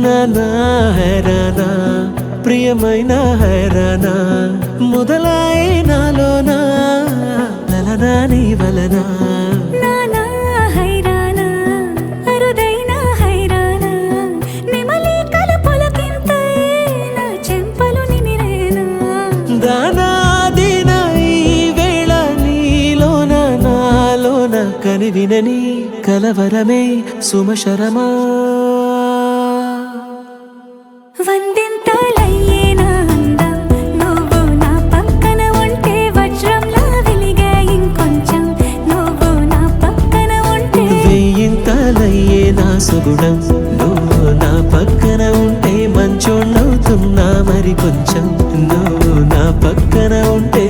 నానా హైరానా ప్రియమైన హైరానా మొదలాయి నాలోనా లలనా నీ వలనా నానా హైరానా అరుదైన హైరానా నెమలి కలుపులకింతై నా చెంపలు నిమిరేనా దానాదిన ఈ వేళ నీలోన నాలోన కనివినని కలవరమే సుమశరమా వందింతలయ్యేనా అందం నువ్వు నా పక్కన ఉంటే వజ్రంలా వెలిగే ఇంకొంచెం నువ్వు నా పక్కన ఉంటే వెయ్యింతలయ్యే నా సుగుణం నువ్వు నా పక్కన ఉంటే మంచోళ్ళవుతున్నా మరి కొంచెం నువ్వు నా పక్కన ఉంటే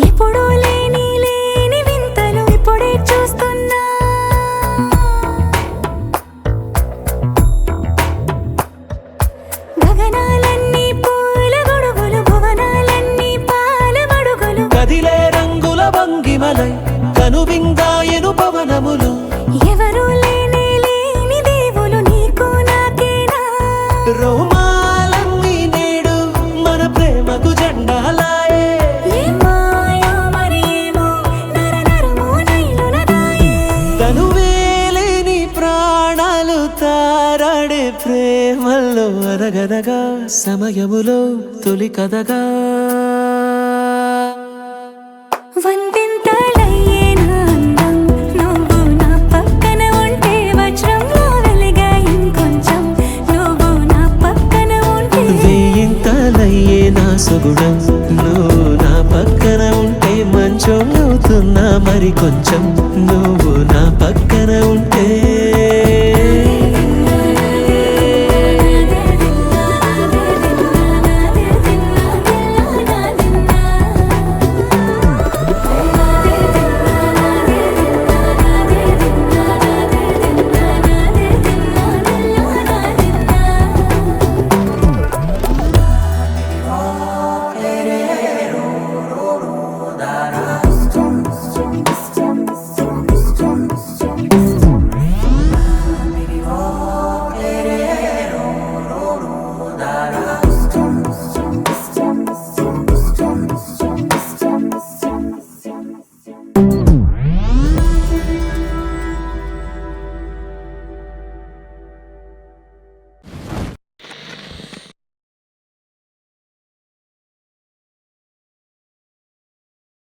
ఎప్పుడూ లేని వింతలు ఇప్పుడే చూస్తున్నా గగనాలన్నీ పూల గొడుగులు భువనాలన్నీ పాల మడుగులు కదిలే రంగుల భంగిమలై కనువిందాయను పవనములు ఎవరూ లేని దేవులు నీకు నాకేనా రోమాలన్నీ నేడు మన ప్రేమకు జెండాలాయే ఏమాయో మరేమో నరనరమో నైలునదాయే తనువేలేని ప్రాణాలు తారాడే ప్రేమల్లో అరగనగా సమయములో తొలి కథగా వందింతలయ్యేనా అందం నువ్వు నా పక్కన ఉంటే వజ్రంలా వెలిగే ఇంకొంచెం నువ్వు నా పక్కన ఉంటే వెయ్యింతలయ్యే నా సుగుణం నువ్వు నా పక్కన ఉంటే మంచోళ్ళవుతున్నా మరి కొంచెం